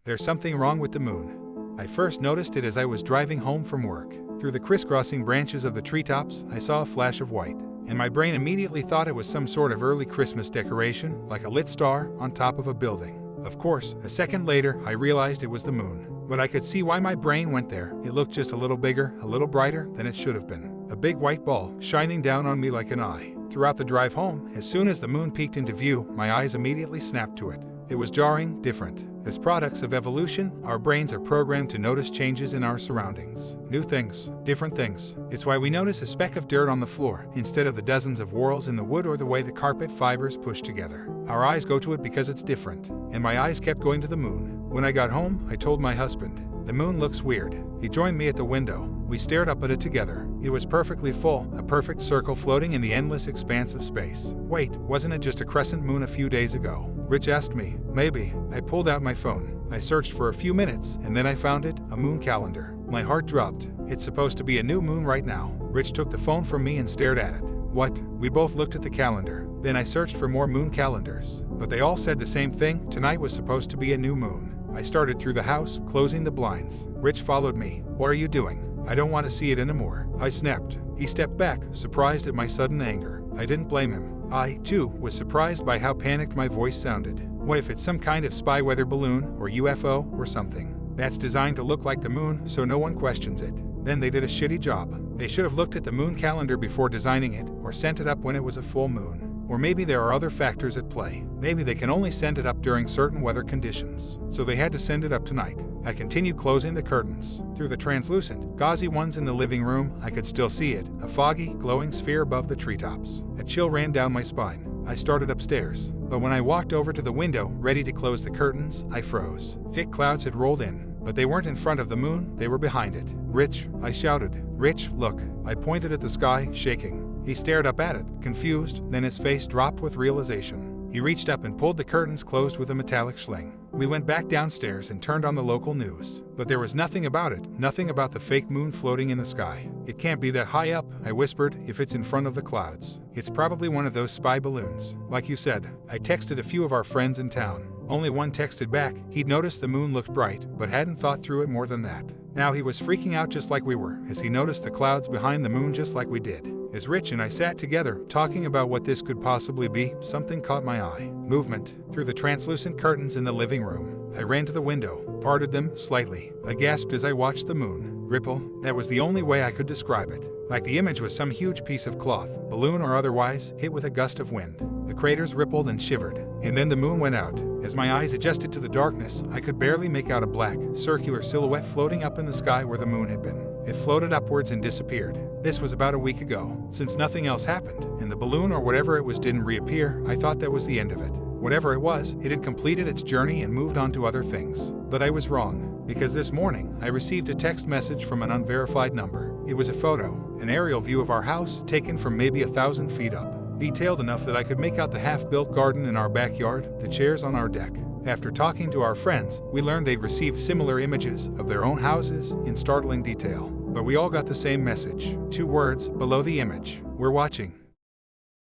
There's something wrong with the moon. I first noticed it as I was driving home from work. Through the crisscrossing branches of the treetops, I saw a flash of white, and my brain immediately thought it was some sort of early Christmas decoration, like a lit star on top of a building. Of course, a second later, I realized it was the moon. But I could see why my brain went there. It looked just a little bigger, a little brighter than it should have been. A big white ball, shining down on me like an eye. Throughout the drive home, as soon as the moon peeked into view, my eyes immediately snapped to it. It was jarring, different. As products of evolution, our brains are programmed to notice changes in our surroundings. New things, different things. It's why we notice a speck of dirt on the floor, instead of the dozens of whorls in the wood or the way the carpet fibers push together. Our eyes go to it because it's different. And my eyes kept going to the moon. When I got home, I told my husband, "The moon looks weird." He joined me at the window. We stared up at it together. It was perfectly full, a perfect circle floating in the endless expanse of space. Wait, wasn't it just a crescent moon a few days ago? Rich asked me. Maybe. I pulled out my phone. I searched for a few minutes, and then I found it, a moon calendar. My heart dropped. It's supposed to be a new moon right now. Rich took the phone from me and stared at it. What? We both looked at the calendar. Then I searched for more moon calendars. But they all said the same thing. Tonight was supposed to be a new moon. I started through the house, closing the blinds. Rich followed me. What are you doing? I don't want to see it anymore. I snapped. He stepped back, surprised at my sudden anger. I didn't blame him. I, too, was surprised by how panicked my voice sounded. What if it's some kind of spy weather balloon, or UFO, or something? That's designed to look like the moon, so no one questions it. Then they did a shitty job. They should have looked at the moon calendar before designing it, or sent it up when it was a full moon. Or maybe there are other factors at play. Maybe they can only send it up during certain weather conditions. So they had to send it up tonight. I continued closing the curtains. Through the translucent, gauzy ones in the living room, I could still see it, a foggy, glowing sphere above the treetops. A chill ran down my spine. I started upstairs. But when I walked over to the window, ready to close the curtains, I froze. Thick clouds had rolled in. But they weren't in front of the moon, they were behind it. "Rich," I shouted. "Rich, look." I pointed at the sky, shaking. He stared up at it, confused, then his face dropped with realization. He reached up and pulled the curtains closed with a metallic sling. We went back downstairs and turned on the local news. But there was nothing about it, nothing about the fake moon floating in the sky. "It can't be that high up," I whispered, "if it's in front of the clouds. It's probably one of those spy balloons." Like you said, I texted a few of our friends in town. Only one texted back. He'd noticed the moon looked bright, but hadn't thought through it more than that. Now he was freaking out just like we were, as he noticed the clouds behind the moon just like we did. As Rich and I sat together, talking about what this could possibly be, something caught my eye. Movement. Through the translucent curtains in the living room. I ran to the window, parted them slightly. I gasped as I watched the moon. Ripple. That was the only way I could describe it. Like the image was some huge piece of cloth, balloon or otherwise, hit with a gust of wind. The craters rippled and shivered. And then the moon went out. As my eyes adjusted to the darkness, I could barely make out a black, circular silhouette floating up in the sky where the moon had been. It floated upwards and disappeared. This was about a week ago. Since nothing else happened, and the balloon or whatever it was didn't reappear, I thought that was the end of it. Whatever it was, it had completed its journey and moved on to other things. But I was wrong, because this morning, I received a text message from an unverified number. It was a photo, an aerial view of our house, taken from maybe 1,000 feet up. Detailed enough that I could make out the half-built garden in our backyard, the chairs on our deck. After talking to our friends, we learned they'd received similar images of their own houses in startling detail. But we all got the same message. 2 words below the image. "We're watching."